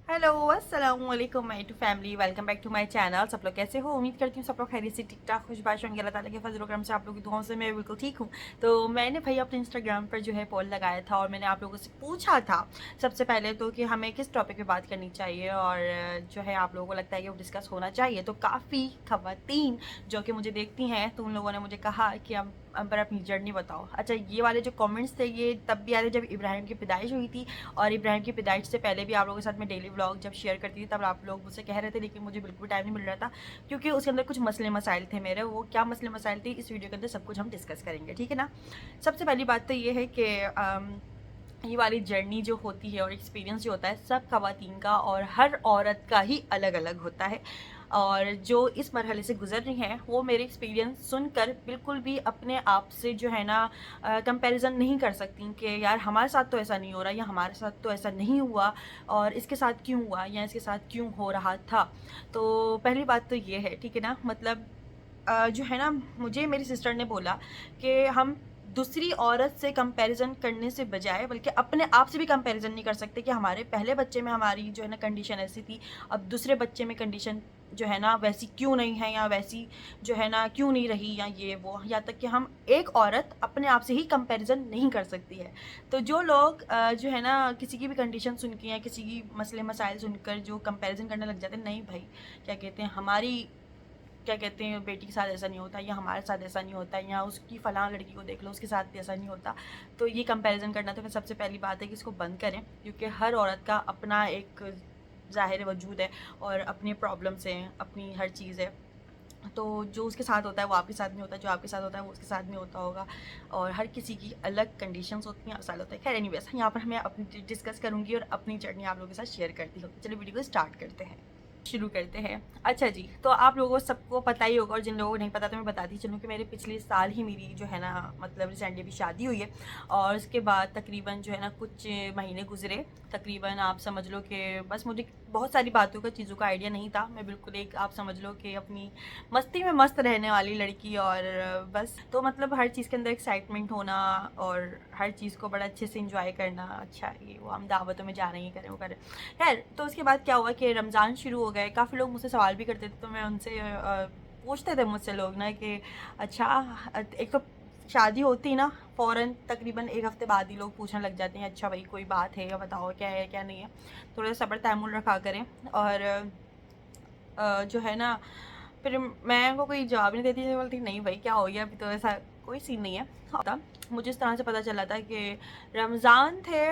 Hello अस्सलाम वालेकुम my to family, welcome back to my channel. सब लोग कैसे हो? उम्मीद करती हूँ सब लोग खैरियत से ठीक ठाक खुशबाश होंगे। अल्लाह ताला के फजल करम से आप लोगों की दुआओं से मैं बिल्कुल ठीक हूँ। तो मैंने भाई अपने इंस्टाग्राम पर जो है पोल लगाया था और मैंने आप लोगों से पूछा था सबसे पहले तो कि हमें किस टॉपिक पे बात करनी चाहिए और जो है आप लोगों को लगता है कि वो डिस्कस होना चाहिए। तो काफ़ी खवातीन जो कि मुझे देखती हैं तो उन लोगों ने मुझे कहा कि हम पर अपनी जर्नी बताओ। अच्छा, ये वाले जो कमेंट्स थे ये तब भी आए थे जब इब्राहिम की पैदाइश हुई थी, और इब्राहिम की पैदाइश से पहले भी आप लोगों के साथ मैं डेली व्लॉग जब शेयर करती थी तब आप लोग मुझसे कह रहे थे, लेकिन मुझे बिल्कुल टाइम नहीं मिल रहा था क्योंकि उसके अंदर कुछ मसले मसाइल थे मेरे। वो क्या मसले मसाइल थे इस वीडियो के अंदर सब कुछ हम डिस्कस करेंगे, ठीक है ना। सबसे पहली बात तो ये है कि ये वाली जर्नी जो होती है और एक्सपीरियंस जो होता है सब खवातीन का और हर औरत का ही अलग अलग होता है। और जो इस मरहले से गुजर रही हैं वो मेरे एक्सपीरियंस सुनकर बिल्कुल भी अपने आप से जो है ना कंपैरिजन नहीं कर सकती कि यार हमारे साथ तो ऐसा नहीं हो रहा या हमारे साथ तो ऐसा नहीं हुआ और इसके साथ क्यों हुआ या इसके साथ क्यों हो रहा था। तो पहली बात तो ये है, ठीक है ना। मतलब जो है ना, मुझे मेरी सिस्टर ने बोला कि हम दूसरी औरत से कंपैरिजन करने से बजाय बल्कि अपने आप से भी कंपैरिजन नहीं कर सकते कि हमारे पहले बच्चे में हमारी जो है ना कंडीशन ऐसी थी, अब दूसरे बच्चे में कंडीशन जो है ना वैसी क्यों नहीं है या वैसी जो है ना क्यों नहीं रही या ये वो, यहाँ तक कि हम एक औरत अपने आप से ही कंपैरिजन नहीं कर सकती है। तो जो लोग जो है ना किसी की भी कंडीशन सुन के या किसी की मसले मसाइल सुनकर जो कंपैरिजन करने लग जाते हैं, नहीं भाई, क्या कहते हैं, हमारी क्या कहते हैं बेटी के साथ ऐसा नहीं होता या हमारे साथ ऐसा नहीं होता या उसकी फ़लाँ लड़की को देख लो उसके साथ ऐसा नहीं होता। तो ये कंपैरिजन करना तो फिर सबसे पहली बात है कि इसको बंद करें, क्योंकि हर औरत का अपना एक ज़ाहिर वजूद है और अपनी प्रॉब्लम्स हैं, अपनी हर चीज़ है। तो जो उसके साथ होता है वो आपके साथ नहीं होता, जो आपके साथ होता है वो उसके साथ नहीं होता होगा, और हर किसी की अलग कंडीशंस होती हैं, मसाइल होता है। खैर एनीवेज, यहाँ पर मैं अपनी डिस्कस करूँगी और अपनी जर्नी आप लोगों के साथ शेयर करती हूँ। चलिए वीडियो को स्टार्ट करते हैं, शुरू करते हैं। अच्छा जी, तो आप लोगों को सबको पता ही होगा और जिन लोगों को नहीं पता तो मैं बताती चलूँ कि मेरे पिछले साल ही मेरी जो है ना मतलब रिसेंटली अभी शादी हुई है, और उसके बाद तकरीबन जो है ना कुछ महीने गुजरे। तकरीबन आप समझ लो कि बस मुझे बहुत सारी बातों का चीज़ों का आइडिया नहीं था। मैं बिल्कुल एक आप समझ लो कि अपनी मस्ती में मस्त रहने वाली लड़की, और बस तो मतलब हर चीज़ के अंदर एक्साइटमेंट होना और हर चीज़ को बड़ा अच्छे से इंजॉय करना। अच्छा ये वो हम दावतों में जा रहे हैं, करें वो करें। खैर, तो उसके बाद क्या हुआ कि रमज़ान शुरू हो गए। काफ़ी लोग मुझसे सवाल भी करते थे, तो मैं उनसे पूछते थे मुझसे लोग ना कि अच्छा, एक तो शादी होती ना फ़ौरन तकरीबन एक हफ़्ते बाद ही लोग पूछने लग जाते हैं, अच्छा भाई कोई बात है या बताओ क्या है क्या नहीं है। थोड़ा सब्र तहम्मुल रखा करें। और जो है ना फिर मैं उनको कोई जवाब नहीं देती थी, बोलती नहीं भाई क्या हो गया, अभी तो ऐसा कोई सीन नहीं है। तब मुझे इस तरह से पता चला था कि रमज़ान थे,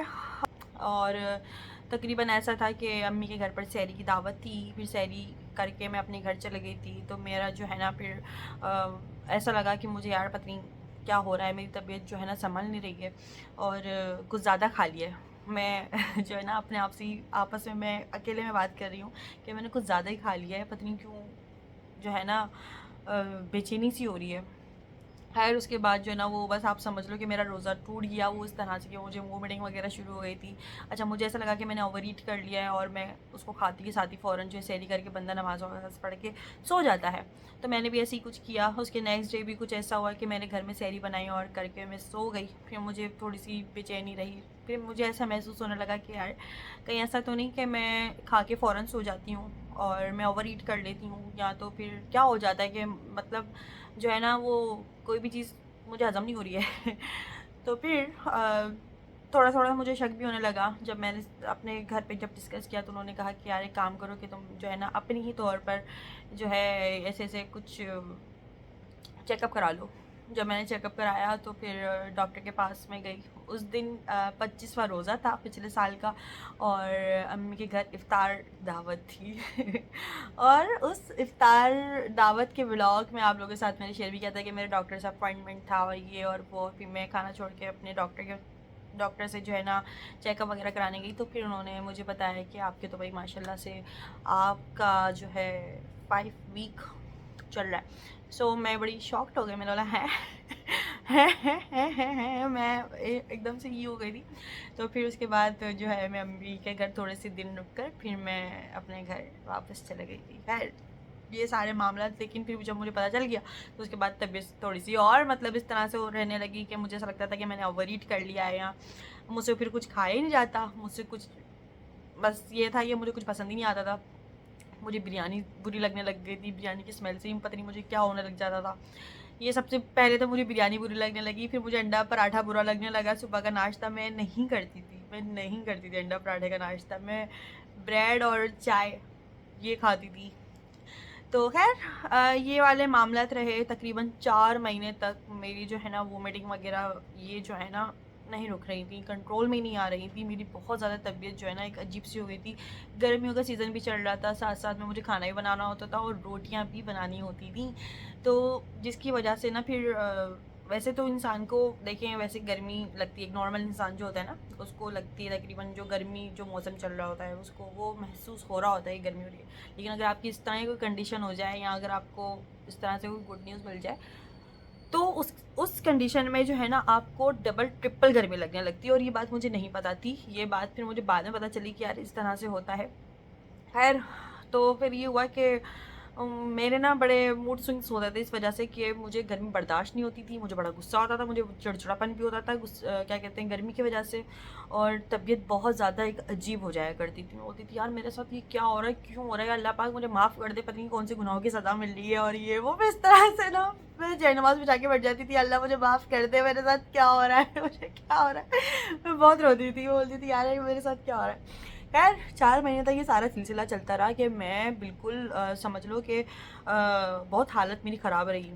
और तकरीबन ऐसा था कि अम्मी के घर पर सहरी की दावत थी। फिर सहरी करके मैं अपने घर चली गई थी, तो मेरा जो है ना फिर ऐसा लगा कि मुझे यार पता नहीं क्या हो रहा है, मेरी तबीयत जो है ना संभल नहीं रही है और कुछ ज़्यादा खा लिया है। मैं जो है ना अपने आप से ही आपस में मैं अकेले में बात कर रही हूँ कि मैंने कुछ ज़्यादा ही खा लिया है, पता नहीं क्यों जो है ना बेचैनी सी हो रही है। खैर उसके बाद जो है ना वो बस आप समझ लो कि मेरा रोज़ा टूट गया वो इस तरह से कि मुझे वोमिटिंग वगैरह शुरू हो गई थी। अच्छा, मुझे ऐसा लगा कि मैंने ओवर ईट कर लिया है और मैं उसको खाती के साथ ही फ़ौरन जो है सहरी करके बंदा नमाज़ वमाज़ पढ़ के सो जाता है। तो मैंने भी ऐसे ही कुछ किया। उसके नेक्स्ट डे भी कुछ ऐसा हुआ कि मैंने घर में सहरी बनाई और करके मैं सो गई। फिर मुझे थोड़ी सी बेचैनी रही। फिर मुझे ऐसा महसूस होने लगा कि यार कहीं ऐसा तो नहीं कि मैं खा के फ़ौरन सो जाती हूँ और मैं ओवर ईट कर लेती हूँ, या तो फिर क्या हो जाता है कि मतलब जो है ना वो कोई भी चीज़ मुझे हज़म नहीं हो रही है। तो फिर थोड़ा-थोड़ा मुझे शक भी होने लगा। जब मैंने अपने घर पे जब डिस्कस किया तो उन्होंने कहा कि यार एक काम करो कि तुम जो है ना अपने ही तौर पर जो है ऐसे-ऐसे कुछ चेकअप करा लो। जब मैंने चेकअप कराया तो फिर डॉक्टर के पास मैं गई। उस दिन 25वां रोज़ा था पिछले साल का, और अम्मी के घर इफ़्तार दावत थी। और उस इफ़्तार दावत के व्लॉग में आप लोगों के साथ मैंने शेयर भी किया था कि मेरे डॉक्टर से अपॉइंटमेंट था और ये और वो। फिर मैं खाना छोड़ के अपने डॉक्टर से जो है ना चेकअप वगैरह कराने गई, तो फिर उन्होंने मुझे बताया कि आपके तो भाई माशाल्लाह से आपका जो है 5 वीक चल रहा है। सो मैं बड़ी शॉक्ड हो गई, मैंने बोला है है मैं एकदम से ये हो गई थी। तो फिर उसके बाद जो है मैं अम्मी के घर थोड़े से दिन रुक कर फिर मैं अपने घर वापस चले गई थी। खैर ये सारे मामला, लेकिन फिर जब मुझे पता चल गया तो उसके बाद तबीयत थोड़ी सी और मतलब इस तरह से वो रहने लगी कि मुझे ऐसा लगता था कि मैंने ओवर ईट कर लिया है या मुझसे फिर कुछ खाया ही नहीं जाता, मुझसे कुछ बस ये था, ये मुझे कुछ पसंद ही नहीं आता था। मुझे बिरयानी बुरी लगने लग गई थी, बिरयानी की स्मेल से ही पता नहीं मुझे क्या होने लग जाता था। ये सबसे पहले तो मुझे बिरयानी बुरी लगने लगी, फिर मुझे अंडा पराठा बुरा लगने लगा। सुबह का नाश्ता मैं नहीं करती थी अंडा पराठे का नाश्ता। मैं ब्रेड और चाय ये खाती थी। तो खैर ये वाले मामलात रहे तकरीबन 4 महीने तक। मेरी जो है ना वोमिटिंग वगैरह ये जो है ना नहीं रुक रही थी, कंट्रोल में नहीं आ रही थी। मेरी बहुत ज़्यादा तबीयत जो है ना एक अजीब सी हो गई थी। गर्मियों का सीज़न भी चल रहा था, साथ साथ में मुझे खाना भी बनाना होता था और रोटियां भी बनानी होती थी। तो जिसकी वजह से ना फिर वैसे तो इंसान को देखें, वैसे गर्मी लगती है, एक नॉर्मल इंसान जो होता है ना उसको लगती है तकरीबन, जो गर्मी जो मौसम चल रहा होता है उसको वो महसूस हो रहा होता है गर्मी हो रही है। लेकिन अगर आपकी इस तरह की कोई कंडीशन हो जाए या अगर आपको इस तरह से कोई गुड न्यूज़ मिल जाए तो उस कंडीशन में जो है ना आपको डबल ट्रिपल गर्मी लगने लगती है। और ये बात मुझे नहीं पता थी, ये बात फिर मुझे बाद में पता चली कि यार इस तरह से होता है। खैर तो फिर ये हुआ कि मेरे ना बड़े मूड स्विंग्स होते थे इस वजह से कि मुझे गर्मी बर्दाश्त नहीं होती थी, मुझे बड़ा गुस्सा होता था, मुझे चिड़चिड़ापन भी होता था क्या कहते हैं गर्मी की वजह से। और तबीयत बहुत ज़्यादा एक अजीब हो जाया करती थी। मैं बोलती थी यार मेरे साथ ये क्या हो रहा है, क्यों हो रहा है, अल्लाह पाक मुझे माफ़ कर दे, पता नहीं कौन से गुनाहों की सज़ा मिल रही है। और ये वो मैं इस तरह से ना मैं जयनमाज़ बिछा के बैठ जाती थी, अल्लाह मुझे माफ़ कर दे, मेरे साथ क्या हो रहा है, मुझे क्या हो रहा है। मैं बहुत रोती थी, बोलती थी यार मेरे साथ क्या हो रहा है। खैर 4 महीने तक ये सारा सिलसिला चलता रहा कि मैं बिल्कुल समझ लो कि बहुत हालत मेरी ख़राब रही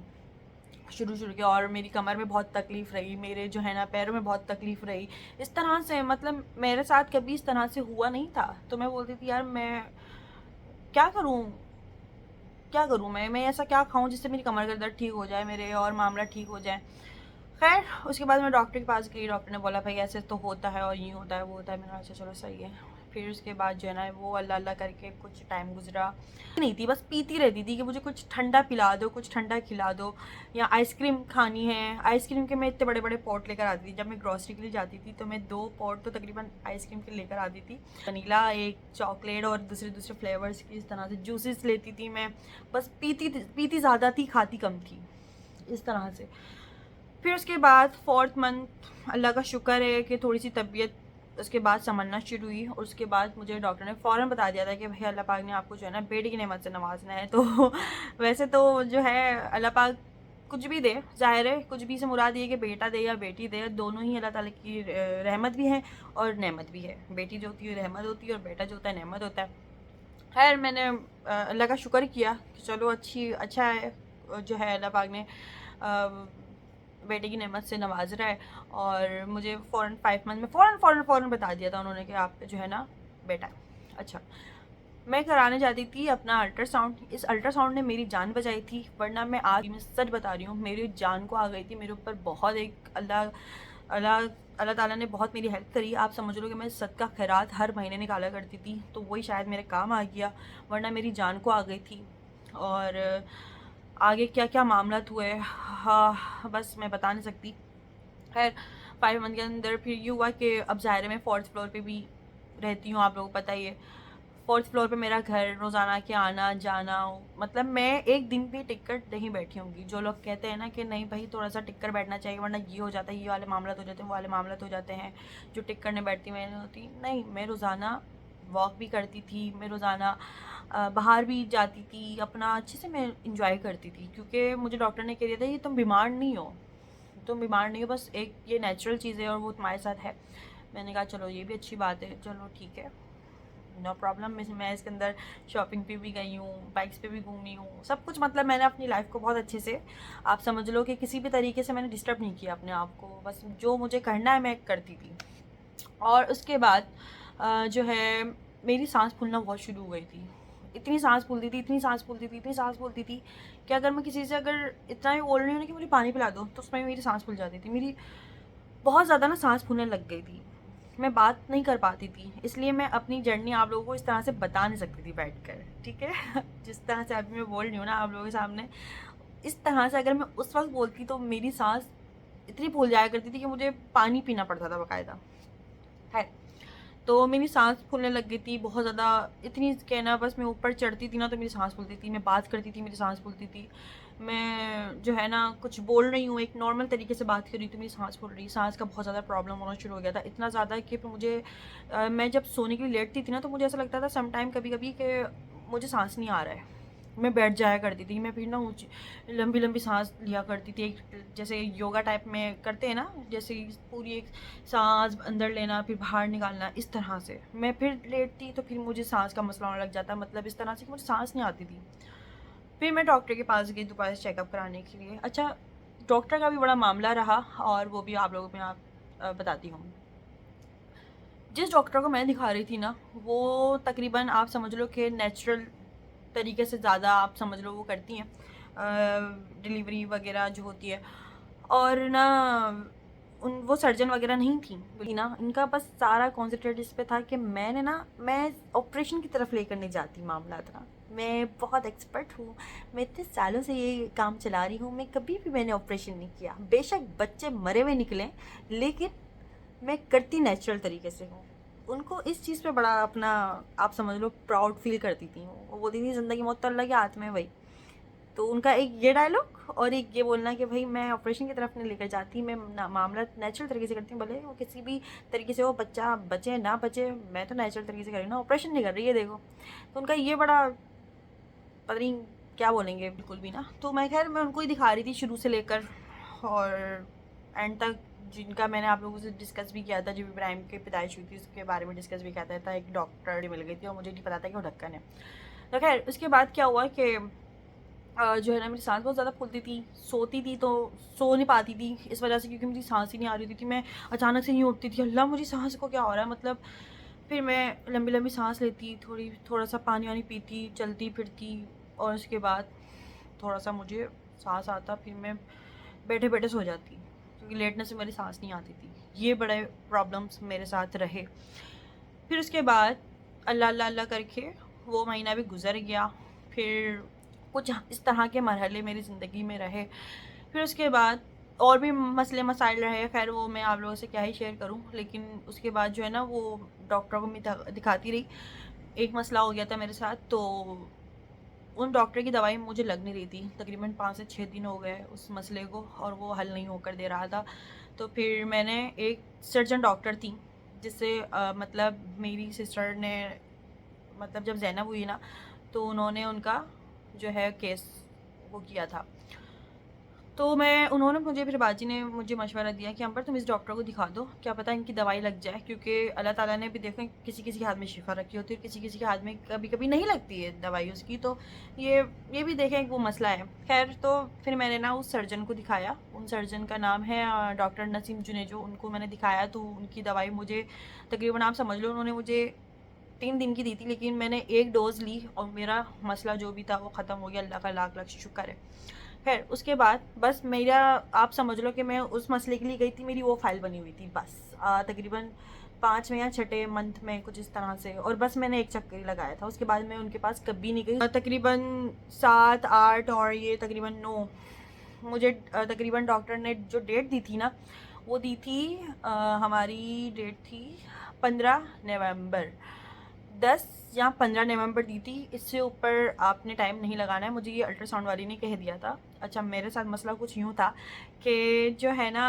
शुरू के। और मेरी कमर में बहुत तकलीफ़ रही, मेरे जो है ना पैरों में बहुत तकलीफ़ रही। इस तरह से मतलब मेरे साथ कभी इस तरह से हुआ नहीं था। तो मैं बोलती थी यार मैं क्या करूँ, क्या करूँ, मैं ऐसा क्या खाऊँ जिससे मेरी कमर का दर्द ठीक हो जाए, मेरे और मामला ठीक हो जाए। खैर उसके बाद मैं डॉक्टर के पास गई, डॉक्टर ने बोला भाई ऐसे तो होता है और यूँ होता है वो होता है। मैंने कहा अच्छा चलो सही है। फिर उसके बाद जो है ना वो अल्लाह अल्लाह करके कुछ टाइम गुजरा। नहीं थी, बस पीती रहती थी कि मुझे कुछ ठंडा पिला दो, कुछ ठंडा खिला दो, या आइसक्रीम खानी है। आइसक्रीम के मैं इतने बड़े बड़े पॉट लेकर आती थी, जब मैं ग्रॉसरी के लिए जाती थी तो मैं 2 पॉट तो तकरीबन आइसक्रीम के लेकर आती थी। वनीला, एक चॉकलेट और दूसरे दूसरे फ्लेवर्स की इस तरह से जूसेस लेती थी मैं। बस पीती ज़्यादा थी, खाती कम थी, इस तरह से। फिर उसके बाद 4th मंथ अल्लाह का शुक्र है कि थोड़ी सी तबीयत उसके बाद संभलना शुरू हुई। और उसके बाद मुझे डॉक्टर ने फ़ौरन बता दिया था कि भाई अल्लाह पाक ने आपको जो है ना बेटी की नेमत से नवाजना है। तो वैसे तो जो है अल्लाह पाक कुछ भी दे, ज़ाहिर है कुछ भी से मुराद ये कि बेटा दे या बेटी दे, दोनों ही अल्लाह ताला की रहमत भी है और नेमत भी है। बेटी जो होती है रहमत होती है और बेटा जो होता है नेमत होता है। खैर मैंने अल्लाह का शुक्र किया कि चलो अच्छा है जो है अल्लाह पाक ने बेटे की नेमत से नवाज रहा है। और मुझे फ़ौरन 5 मंथ में फ़ौरन बता दिया था उन्होंने कि आप जो है ना बेटा है। अच्छा मैं कराने जाती थी अपना अल्ट्रासाउंड, इस अल्ट्रासाउंड ने मेरी जान बचाई थी, वरना मैं आज मैं सच बता रही हूँ मेरी जान को आ गई थी। मेरे ऊपर बहुत एक अल्लाह अल्लाह अल्लाह ताला ने बहुत मेरी हेल्प करी। आप समझ लो कि मैं सदका खैरात हर महीने निकाला करती थी, तो वही शायद मेरे काम आ गया, वरना मेरी जान को आ गई थी। और आगे क्या क्या मामला हुए हाँ बस मैं बता नहीं सकती। खैर 5 मंथ के अंदर फिर ये हुआ कि अब ज़ाहिर है मैं 4th फ्लोर पे भी रहती हूँ, आप लोगों को पता ही है। 4th फ्लोर पे मेरा घर, रोज़ाना के आना जाना, मतलब मैं एक दिन भी टिकट नहीं बैठी होंगी। जो लोग कहते हैं ना कि नहीं भाई थोड़ा सा टिक कर बैठना चाहिए वरना ये हो जाता है, ये वाले मामला हो जाते हैं, वो वाले मामला हो जाते हैं, जो टिक कर नहीं बैठती मैं होती नहीं। मैं रोज़ाना वॉक भी करती थी, मैं रोज़ाना बाहर भी जाती थी, अपना अच्छे से मैं इंजॉय करती थी। क्योंकि मुझे डॉक्टर ने कह दिया था ये तुम बीमार नहीं हो, तुम बीमार नहीं हो, बस एक ये नेचुरल चीज़ है और वो तुम्हारे साथ है। मैंने कहा चलो ये भी अच्छी बात है, चलो ठीक है नो प्रॉब्लम। मैं इसके अंदर शॉपिंग पे भी गई हूँ, बाइक्स पे भी घूमी हूँ, सब कुछ मतलब मैंने अपनी लाइफ को बहुत अच्छे से आप समझ लो कि किसी भी तरीके से मैंने डिस्टर्ब नहीं किया अपने आप को, बस जो मुझे करना है मैं करती थी। और उसके बाद जो है मेरी सांस फूलना बहुत शुरू हो गई थी। इतनी सांस फूलती थी, इतनी सांस फूलती थी, इतनी सांस फूलती थी कि अगर मैं किसी से अगर इतना ही बोल रही हूँ ना कि मुझे पानी पिला दो तो उसमें मेरी सांस फूल जाती थी। मेरी बहुत ज़्यादा ना सांस फूलने लग गई थी, मैं बात नहीं कर पाती थी। इसलिए मैं अपनी जर्नी आप लोगों को इस तरह से बता नहीं सकती थी बैठकर, ठीक है। जिस तरह से अभी मैं बोल रही हूँ ना आप लोगों के सामने, इस तरह से अगर मैं उस वक्त बोलती तो मेरी सांस इतनी फूल जाया करती थी कि मुझे पानी पीना पड़ता था बाकायदा। है तो मेरी सांस फूलने लग गई थी बहुत ज़्यादा। इतनी कहना बस मैं ऊपर चढ़ती थी ना तो मेरी सांस फूलती थी, मैं बात करती थी मेरी सांस फूलती थी, मैं जो है ना कुछ बोल रही हूँ एक नॉर्मल तरीके से बात कर रही हूँ तो मेरी सांस फूल रही, सांस का बहुत ज़्यादा प्रॉब्लम होना शुरू हो गया था। इतना ज़्यादा कि फिर मुझे मैं जब सोने के लिए लेटती थी ना तो मुझे ऐसा लगता था सम टाइम कभी कभी कि मुझे सांस नहीं आ रहा है। मैं बैठ जाया करती थी, मैं फिर ना ऊँची लंबी लंबी सांस लिया करती थी, एक जैसे योगा टाइप में करते हैं ना, जैसे पूरी एक सांस अंदर लेना फिर बाहर निकालना, इस तरह से मैं फिर लेटती तो फिर मुझे सांस का मसला होने लग जाता, मतलब इस तरह से कि मुझे सांस नहीं आती थी। फिर मैं डॉक्टर के पास गई दोबारा से चेकअप कराने के लिए। अच्छा, डॉक्टर का भी बड़ा मामला रहा और वो भी आप लोगों को मैं बताती हूँ। जिस डॉक्टर को मैं दिखा रही थी ना वो तकरीबन आप समझ लो कि नेचुरल तरीके से ज़्यादा आप समझ लो वो करती हैं डिलीवरी वगैरह जो होती है। और ना वो सर्जन वगैरह नहीं थी बोली ना, इनका बस सारा कॉन्सेंट्रेट इस पे था कि मैं ऑपरेशन की तरफ लेकर नहीं जाती मामला था। मैं बहुत एक्सपर्ट हूँ, मैं इतने सालों से ये काम चला रही हूँ, मैं कभी भी मैंने ऑपरेशन नहीं किया, बेशक बच्चे मरे हुए निकले लेकिन मैं करती नेचुरल तरीके से हूँ। उनको इस चीज़ पे बड़ा अपना आप समझ लो प्राउड फील करती थी। वो बोलती थी ज़िंदगी मौत तो अल्लाह के हाथ में है भाई। तो उनका एक ये डायलॉग और एक ये बोलना कि भाई मैं ऑपरेशन की तरफ नहीं लेकर जाती, मैं मामला नेचुरल तरीके से करती हूँ, भले वो किसी भी तरीके से वो बच्चा बचे ना बचे, मैं तो नेचुरल तरीके से कर रही हूँ ना, ऑपरेशन नहीं कर रही है देखो। तो उनका ये बड़ा पता नहीं क्या बोलेंगे बिल्कुल भी ना। तो मैं खैर मैं उनको ही दिखा रही थी शुरू से लेकर और एंड तक, जिनका मैंने आप लोगों से डिस्कस भी किया था, जब इब्राहिम की पैदाइश हुई थी उसके बारे में डिस्कस भी किया था। एक डॉक्टर मिल गई थी और मुझे नहीं पता था कि वो ढक्कन है। तो खैर उसके बाद क्या हुआ कि जो है ना मेरी सांस बहुत ज़्यादा फूलती थी, सोती थी तो सो नहीं पाती थी इस वजह से क्योंकि मेरी सांस ही नहीं आ रही थी। मैं अचानक से नहीं उठती थी, अल्लाह मुझे सांस को क्या हो रहा है मतलब। फिर मैं लंबी लंबी सांस लेती, थोड़ा सा पानी वानी पीती, चलती फिरती और उसके बाद थोड़ा सा मुझे सांस आता, फिर मैं बैठे बैठे सो जाती क्योंकि लेटने से मेरी सांस नहीं आती थी। ये बड़े प्रॉब्लम्स मेरे साथ रहे। फिर उसके बाद अल्लाह अल्लाह अल्लाह करके वो महीना भी गुजर गया। फिर कुछ इस तरह के मरहले मेरी ज़िंदगी में रहे। फिर उसके बाद और भी मसले मसाइल रहे, खैर वो मैं आप लोगों से क्या ही शेयर करूं। लेकिन उसके बाद जो है ना वो डॉक्टर को मैं दिखाती रही। एक मसला हो गया था मेरे साथ, तो उन डॉक्टर की दवाई मुझे लग नहीं रही थी, तकरीबन 5 से 6 दिन हो गए उस मसले को और वो हल नहीं होकर दे रहा था। तो फिर मैंने एक सर्जन डॉक्टर थी जिससे मतलब मेरी सिस्टर ने मतलब जब ज़ैनब हुई ना तो उन्होंने उनका जो है केस वो किया था। तो उन्होंने मुझे फिर बाजी ने मुझे मशवरा दिया कि अंबर तुम इस डॉक्टर को दिखा दो, क्या पता इनकी दवाई लग जाए, क्योंकि अल्लाह ताला ने भी देखो किसी किसी के हाथ में शिफा रखी होती है, किसी किसी के हाथ में कभी कभी नहीं लगती है दवाई उसकी। तो ये भी देखें वो मसला है। खैर तो फिर मैंने ना उस सर्जन को दिखाया, उन सर्जन का नाम है डॉक्टर नसीम जुनेजो। उनको मैंने दिखाया तो उनकी दवाई मुझे तकरीबन आप समझ लो उन्होंने मुझे 3 दिन की दी थी, लेकिन मैंने एक डोज़ ली और मेरा मसला जो भी था वो ख़त्म हो गया। अल्लाह का लाख लाख शुक्र है। खैर उसके बाद बस मेरा आप समझ लो कि मैं उस मसले के लिए गई थी, मेरी वो फाइल बनी हुई थी बस तकरीबन 5वें या 6ठे मंथ में कुछ इस तरह से, और बस मैंने एक चक्कर ही लगाया था। उसके बाद मैं उनके पास कभी नहीं गई। तकरीबन 7 8 और ये तकरीबन 9 मुझे तकरीबन डॉक्टर ने जो डेट दी थी ना वो दी थी हमारी डेट थी 15 नवंबर, 10 या 15 नवंबर दी थी। इससे ऊपर आपने टाइम नहीं लगाना है, मुझे ये अल्ट्रासाउंड वाली ने कह दिया था। अच्छा, मेरे साथ मसला कुछ यूँ था कि जो है ना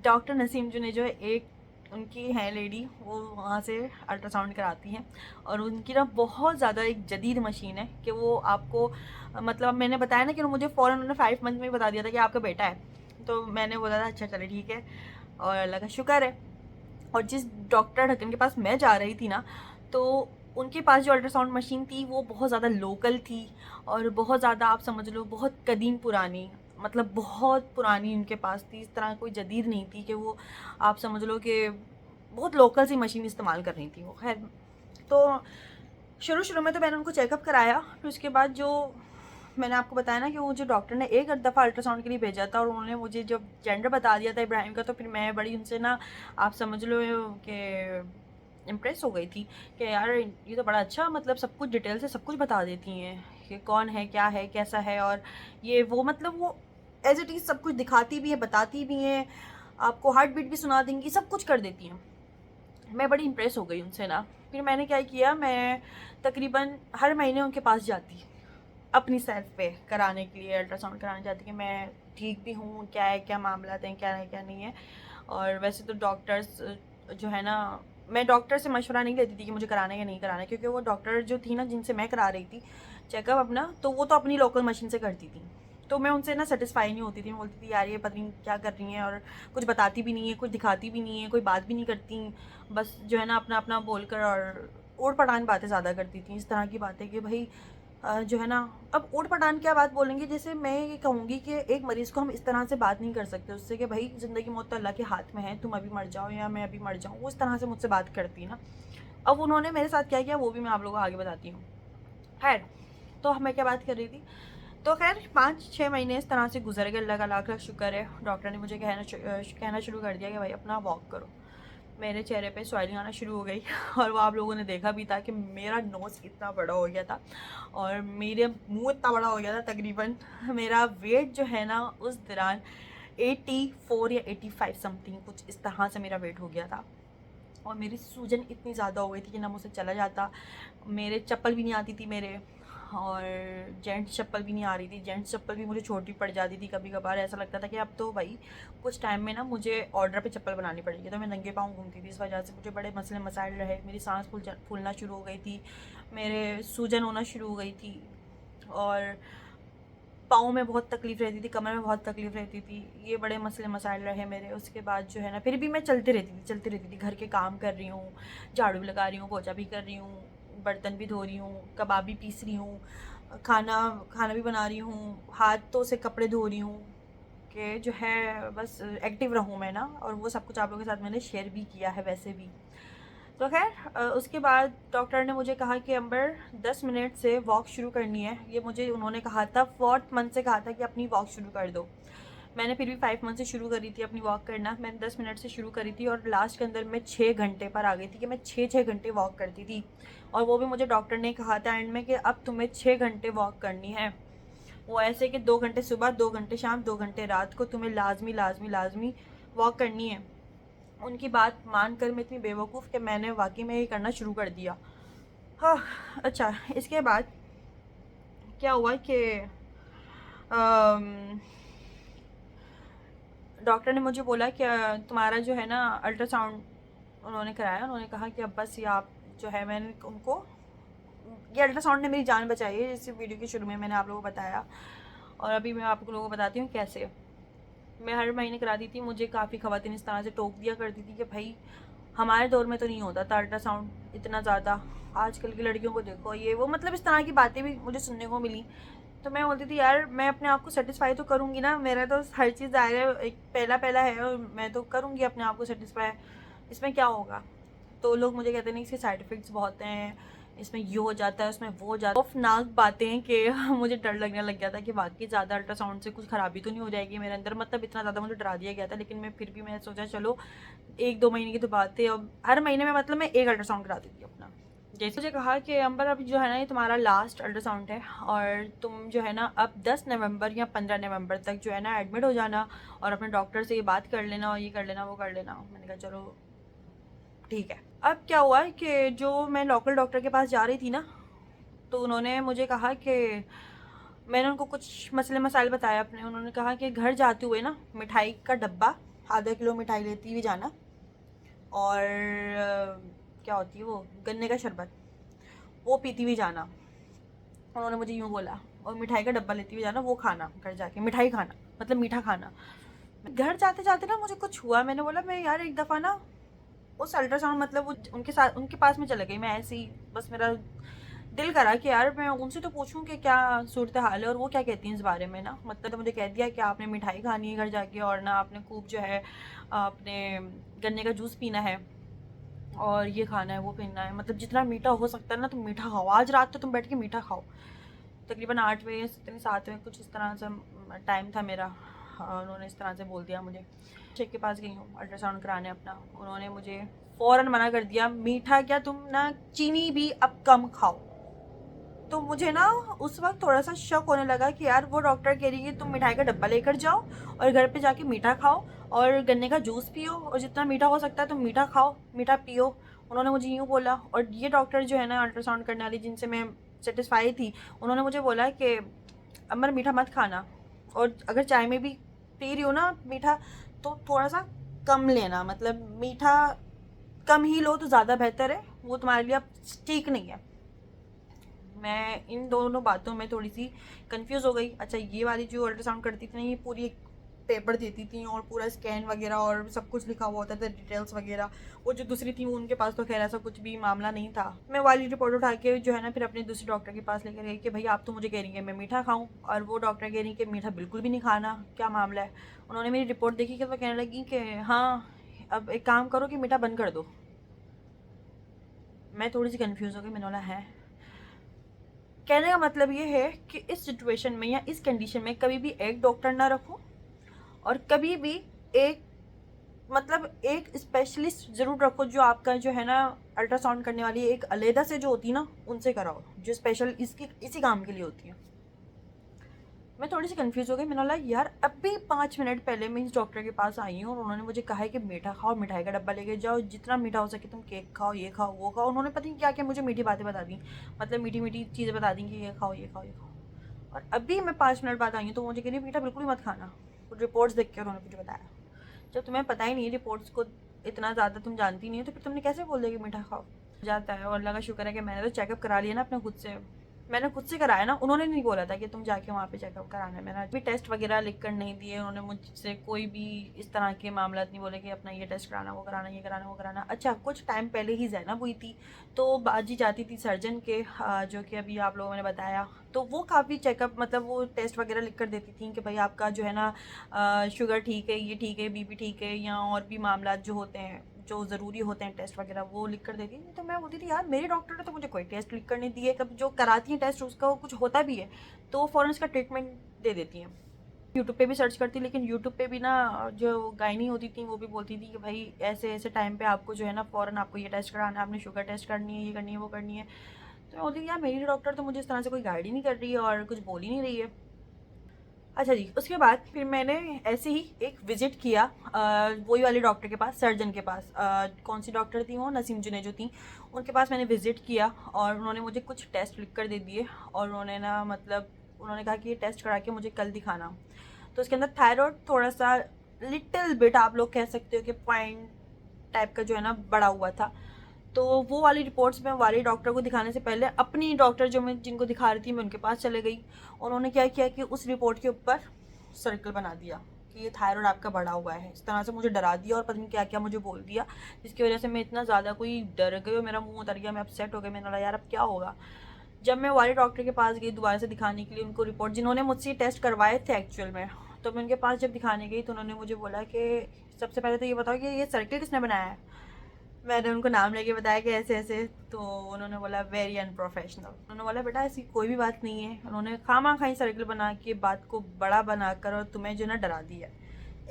डॉक्टर नसीम जो ने जो एक उनकी है लेडी, वो वहाँ से अल्ट्रासाउंड कराती हैं और उनकी ना बहुत ज़्यादा एक जदीद मशीन है कि वो आपको मतलब मैंने बताया ना कि मुझे फ़ौरन उन्होंने 5 मंथ में ही बता दिया था कि आपका बेटा है। तो मैंने बोला था अच्छा चले ठीक है और अल्लाह का शुक्र है। और जिस डॉक्टर ढक्कन के पास मैं जा रही थी ना तो उनके पास जो अल्ट्रासाउंड मशीन थी वो बहुत ज़्यादा लोकल थी और बहुत ज़्यादा आप समझ लो बहुत कदीम पुरानी, मतलब बहुत पुरानी उनके पास थी। इस तरह कोई जदीद नहीं थी कि वो आप समझ लो कि बहुत लोकल सी मशीन इस्तेमाल कर रही थी वो। खैर तो शुरू शुरू में तो मैंने उनको चेकअप कराया, फिर उसके बाद जो मैंने आपको बताया ना कि वो जो डॉक्टर ने एक दफ़ा अल्ट्रासाउंड के लिए भेजा था और उन्होंने मुझे जब जेंडर बता दिया था इब्राहिम का, तो फिर मैं बड़ी उनसे ना आप समझ लो कि इम्प्रेस हो गई थी कि यार ये तो बड़ा अच्छा मतलब सब कुछ डिटेल से सब कुछ बता देती हैं कि कौन है क्या है कैसा है और ये वो, मतलब वो एज इट इज़ सब कुछ दिखाती भी है बताती भी हैं, आपको हार्ट बीट भी सुना देंगी, सब कुछ कर देती हैं। मैं बड़ी इम्प्रेस हो गई उनसे ना। फिर मैंने क्या किया, मैं तकरीबन हर महीने उनके पास जाती अपनी सेल्फ पे कराने के लिए, अल्ट्रासाउंड कराने जाती कि मैं ठीक भी हूँ, क्या है, क्या मामला हैं, क्या है क्या नहीं है। और वैसे तो डॉक्टर्स जो है ना, मैं डॉक्टर से मशवरा नहीं लेती थी कि मुझे कराना है या नहीं कराना है, क्योंकि वो डॉक्टर जो थी ना जिनसे मैं करा रही थी चेकअप अपना, तो वो तो अपनी लोकल मशीन से करती थी। तो मैं उनसे ना सेटिस्फाई नहीं होती थी। मैं बोलती थी यार ये पता नहीं क्या कर रही हैं, और कुछ बताती भी नहीं है, कुछ दिखाती भी नहीं है, कोई बात भी नहीं करती, बस जो है ना अपना अपना बोलकर और ऊट पटांग बातें ज़्यादा करती थी। इस तरह की बातें कि भाई जो है ना, अब ऊट पटांग क्या बात बोलेंगे, जैसे मैं ये कहूँगी कि एक मरीज़ को हम इस तरह से बात नहीं कर सकते उससे कि भाई ज़िंदगी मौत तो अल्लाह के हाथ में है, तुम अभी मर जाओ या मैं अभी मर जाऊँ, वो इस तरह से मुझसे बात करती ना। अब उन्होंने मेरे साथ क्या किया वो भी मैं आप लोगों को आगे बताती हूँ। खैर, तो मैं क्या बात कर रही थी, तो खैर 5-6 महीने इस तरह से गुजर गए। अल्लाह का लाख लाख शुक्र है, डॉक्टर ने मुझे कहना शुरू कर दिया कि भाई अपना वॉक करो। मेरे चेहरे पे स्वेलिंग आना शुरू हो गई और वो आप लोगों ने देखा भी था कि मेरा नोज़ कितना बड़ा हो गया था और मेरे मुंह इतना बड़ा हो गया था। तकरीबन मेरा वेट जो है ना उस दौरान 84 या 85 समथिंग कुछ इस तरह से मेरा वेट हो गया था। और मेरी सूजन इतनी ज़्यादा हो गई थी कि ना मुझसे चला जाता, मेरे चप्पल भी नहीं आती थी मेरे, और जेंट्स चप्पल भी नहीं आ रही थी। जेंट्स चप्पल भी मुझे छोटी पड़ जाती थी कभी कभार। ऐसा लगता था कि अब तो भाई कुछ टाइम में ना मुझे ऑर्डर पे चप्पल बनानी पड़ेगी, तो मैं नंगे पाँव घूमती थी। इस वजह से मुझे बड़े मसले मसाइल रहे। मेरी सांस फूलना शुरू हो गई थी, मेरे सूजन होना शुरू हो गई थी, और पाँव में बहुत तकलीफ़ रहती थी, कमर में बहुत तकलीफ़ रहती थी। ये बड़े मसले मसाइल रहे मेरे। उसके बाद जो है ना फिर भी मैं चलती रहती थी। घर के काम कर रही हूँ, झाड़ू भी लगा रही हूँ, पोछा भी कर रही हूँ, बर्तन भी धो रही हूँ, कबाब भी पीस रही हूँ, खाना खाना भी बना रही हूँ, हाथों से कपड़े धो रही हूँ, कि जो है बस एक्टिव रहूँ मैं ना। और वो सब कुछ आप लोगों के साथ मैंने शेयर भी किया है वैसे भी। तो खैर उसके बाद डॉक्टर ने मुझे कहा कि अंबर 10 मिनट से वॉक शुरू करनी है। ये मुझे उन्होंने कहा था 4th मंथ से कहा था कि अपनी वॉक शुरू कर दो। मैंने फिर भी 5 मंथ से शुरू करी थी अपनी वॉक करना। मैंने 10 मिनट से शुरू करी थी और लास्ट के अंदर मैं 6 घंटे पर आ गई थी कि मैं 6 घंटे वॉक करती थी। और वो भी मुझे डॉक्टर ने कहा था एंड में कि अब तुम्हें 6 घंटे वॉक करनी है। वो ऐसे कि 2 घंटे सुबह, 2 घंटे शाम, 2 घंटे रात को तुम्हें लाजमी लाजमी लाजमी वॉक करनी है। उनकी बात मानकर मैं इतनी बेवकूफ़ कि मैंने वाकई में ये करना शुरू कर दिया। हाँ, अच्छा, इसके बाद क्या हुआ कि डॉक्टर ने मुझे बोला कि तुम्हारा जो है ना अल्ट्रासाउंड उन्होंने कराया। उन्होंने कहा कि अब बस ये आप जो है, मैंने उनको ये अल्ट्रासाउंड ने मेरी जान बचाई है, जैसे वीडियो के शुरू में मैंने आप लोगों को बताया। और अभी मैं आप लोगों को बताती हूँ कैसे मैं हर महीने कराती थी। मुझे काफ़ी ख़वातीन इस तरह से टोक दिया करती थी कि भाई हमारे दौर में तो नहीं होता था अल्ट्रासाउंड इतना ज़्यादा, आजकल की लड़कियों को देखो ये वो, मतलब इस तरह की बातें भी मुझे सुनने को मिली। तो मैं बोलती थी यार मैं अपने आप को सेटिस्फाई तो करूँगी ना, मेरा तो हर चीज़ ज़ाहिर है एक पहला पहला है और मैं तो करूँगी अपने आप को सेटिस्फाई, इसमें क्या होगा। तो लोग मुझे कहते नहीं इसके साइड इफ़ेक्ट्स बहुत हैं, इसमें ये हो जाता है, उसमें वो हो जाता है, खौफनाक बातें कि मुझे डर लगने लग गया था कि वाकई ज़्यादा अल्ट्रासाउंड से कुछ ख़राबी तो नहीं हो जाएगी मेरे अंदर, मतलब इतना ज़्यादा मुझे डरा दिया गया था। लेकिन मैं फिर भी मैंने सोचा चलो 1-2 महीने की तो बात है, अब हर महीने में मतलब मैं एक अल्ट्रासाउंड कराती थी अपना। जैसे मुझे कहा कि अंबर अभी जो है ना ये तुम्हारा लास्ट अल्ट्रासाउंड है और तुम जो है ना अब 10 नवंबर या 15 नवंबर तक जो है ना एडमिट हो जाना और अपने डॉक्टर से ये बात कर लेना और ये कर लेना वो कर लेना। मैंने कहा चलो ठीक है। अब क्या हुआ कि जो मैं लोकल डॉक्टर के पास जा रही थी ना, तो उन्होंने मुझे कहा कि मैंने उनको कुछ मसले मसाइल बताया अपने। उन्होंने कहा कि घर जाते हुए ना मिठाई का डब्बा, आधा किलो मिठाई लेती हुई जाना, और क्या होती है वो गन्ने का शरबत, वो पीती हुई जाना। उन्होंने मुझे यूँ बोला, और मिठाई का डब्बा लेती हुई जाना, वो खाना घर जाके, मिठाई खाना मतलब मीठा खाना। घर जाते जाते ना मुझे कुछ हुआ, मैंने बोला मैं यार एक दफ़ा ना उस अल्ट्रासाउंड मतलब वो उनके साथ उनके पास में चले गई मैं ऐसे ही। बस मेरा दिल करा कि यार मैं उनसे तो पूछूं कि क्या सूरत हाल है और वो क्या कहती हैं इस बारे में ना। मतलब तो मुझे कह दिया कि आपने मिठाई खानी है घर जाके, और ना आपने खूब जो है आपने गन्ने का जूस पीना है और ये खाना है वो पीना है, मतलब जितना मीठा हो सकता है ना तुम मीठा खाओ, आज रात तो तुम बैठ के मीठा खाओ। तकरीबन 8 बजे 7 बजे कुछ इस तरह से टाइम था मेरा। उन्होंने इस तरह से बोल दिया मुझे। चेक के पास गई हूँ अल्ट्रासाउंड कराने अपना, उन्होंने मुझे फ़ौरन मना कर दिया, मीठा क्या तुम ना चीनी भी अब कम खाओ। तो मुझे ना उस वक्त थोड़ा सा शक होने लगा कि यार वो डॉक्टर कह रही है तुम मिठाई का डब्बा लेकर जाओ और घर पे जाके मीठा खाओ और गन्ने का जूस पियो और जितना मीठा हो सकता है तुम मीठा खाओ, मीठा पियो। उन्होंने मुझे यूँ बोला। और ये डॉक्टर जो है ना अल्ट्रासाउंड करने वाली, जिनसे मैं सेटिस्फाई थी, उन्होंने मुझे बोला कि अमर मीठा मत खाना, और अगर चाय में भी पी रही हो ना मीठा तो थोड़ा सा कम लेना, मतलब मीठा कम ही लो तो ज़्यादा बेहतर है, वो तुम्हारे लिए अब ठीक नहीं है। मैं इन दोनों बातों में थोड़ी सी कंफ्यूज हो गई। अच्छा, ये वाली जो अल्ट्रासाउंड करती थी ना, ये पूरी एक पेपर देती थी और पूरा स्कैन वगैरह और सब कुछ लिखा हुआ होता था, डिटेल्स वगैरह। वो जो दूसरी थी उनके पास तो खैर ऐसा कुछ भी मामला नहीं था। मैं वाली रिपोर्ट उठा के जो है ना फिर अपने दूसरे डॉक्टर के पास लेकर गई कि भाई आप तो मुझे कह रही हैं मैं मीठा खाऊं, और वो डॉक्टर कह रही कि मीठा बिल्कुल भी नहीं खाना, क्या मामला है। उन्होंने मेरी रिपोर्ट देखी कि वो कहने लगी कि हाँ अब एक काम करो कि मीठा बंद कर दो। मैं थोड़ी सी कन्फ्यूज़ हो गई। मैंने बोला है, कहने का मतलब ये है कि इस सिचुएशन में या इस कंडीशन में कभी भी एक डॉक्टर ना रखो और कभी भी एक मतलब एक स्पेशलिस्ट ज़रूर रखो जो आपका जो है ना अल्ट्रासाउंड करने वाली एक अलहदा से जो होती है ना उनसे कराओ, जो स्पेशल इसी काम के लिए होती है। मैं थोड़ी सी कंफ्यूज हो गई। मैंने बोला यार अभी 5 मिनट पहले मैं इस डॉक्टर के पास आई हूँ और उन्होंने मुझे कहा है कि मीठा खाओ, मिठाई का डब्बा लेके जाओ, जितना मीठा हो सके तुम केक खाओ, ये खाओ वो खाओ। उन्होंने पता नहीं क्या क्या मुझे मीठी बातें बता दी, मतलब मीठी मीठी चीज़ें बता दी कि ये खाओ ये खाओ ये खाओ। और अभी मैं 5 मिनट बाद आई हूँ तो मुझे कह रही मीठा बिल्कुल ही मत खाना। रिपोर्ट्स देख के उन्होंने मुझे बताया। जब तुम्हें पता ही नहीं है रिपोर्ट्स को इतना ज़्यादा तुम जानती नहीं हो तो फिर तुमने कैसे बोल दिया कि मीठा खाओ। जाता है। और अल्लाह का शुक्र है कि मैंने तो चेकअप करा लिया ना अपने खुद से। मैंने खुद से कराया ना, उन्होंने नहीं बोला था कि तुम जाके वहाँ पे चेकअप कराना है। मैंने भी टेस्ट वगैरह लिख कर नहीं दिए, उन्होंने मुझसे कोई भी इस तरह के मामला नहीं बोले कि अपना ये टेस्ट कराना, वो कराना, ये कराना, वो कराना। अच्छा, कुछ टाइम पहले ही ज़ैनब हुई थी तो बाजी जाती थी सर्जन के, जो कि अभी आप लोगों ने बताया, तो वो काफ़ी चेकअप मतलब वो टेस्ट वगैरह लिख कर देती थी कि भाई आपका जो है ना शुगर ठीक है, ये ठीक है, बीपी ठीक है, या और भी मामला जो होते हैं जो ज़रूरी होते हैं टेस्ट वगैरह वो लिख कर देती थी। तो मैं बोलती थी यार मेरी डॉक्टर ने तो मुझे कोई टेस्ट लिख कर नहीं दिए, कब जो कराती हैं टेस्ट उसका वो कुछ होता भी है तो फ़ौरन इसका ट्रीटमेंट दे देती हैं। यूट्यूब पे भी सर्च करती, लेकिन यूट्यूब पे भी ना जो गायनी होती थी वो भी बोलती थी कि भाई ऐसे ऐसे टाइम पे आपको जो है ना फ़ौरन आपको ये टेस्ट कराना है, आपने शुगर टेस्ट करनी है, ये करनी है, वो करनी है। तो मैं बोलती थी यार मेरी डॉक्टर तो मुझे इस तरह से कोई गाइड ही नहीं कर रही है और कुछ बोल ही नहीं रही है। अच्छा जी, उसके बाद फिर मैंने ऐसे ही एक विज़िट किया वही वाले डॉक्टर के पास, सर्जन के पास। कौन सी डॉक्टर थी वो, नसीम जुनेजो थी। उनके पास मैंने विज़िट किया और उन्होंने मुझे कुछ टेस्ट लिख कर दे दिए और उन्होंने ना मतलब उन्होंने कहा कि ये टेस्ट करा के मुझे कल दिखाना। तो उसके अंदर थायराइड थोड़ा सा लिटिल बिट आप लोग कह सकते हो कि पॉइंट टाइप का जो है ना बढ़ा हुआ था। तो वो वाली रिपोर्ट्स में वाले डॉक्टर को दिखाने से पहले अपनी डॉक्टर जो मैं जिनको दिखा रही थी मैं उनके पास चले गई। उन्होंने क्या किया कि उस रिपोर्ट के ऊपर सर्कल बना दिया कि ये थायराइड आपका बढ़ा हुआ है। इस तरह से मुझे डरा दिया और पता नहीं क्या क्या मुझे बोल दिया, जिसकी वजह से मैं इतना ज़्यादा कोई डर गई और मेरा मुंह उतर गया, मैं अपसेट हो गई। मैंने बोला यार अब क्या होगा। जब मैं वाले डॉक्टर के पास गई दोबारा से दिखाने के लिए उनको रिपोर्ट, जिन्होंने मुझसे टेस्ट करवाए थे एक्चुअल में, तो मैं उनके पास जब दिखाने गई तो उन्होंने मुझे बोला कि सबसे पहले तो ये बताओ कि ये सर्कल किसने बनाया है। मैंने उनको नाम लेके बताया कि ऐसे ऐसे। तो उन्होंने बोला वेरी अनप्रोफेशनल। उन्होंने बोला बेटा ऐसी कोई भी बात नहीं है, उन्होंने खामा खाई सर्कल बना के बात को बड़ा बना कर और तुम्हें जो ना डरा दिया।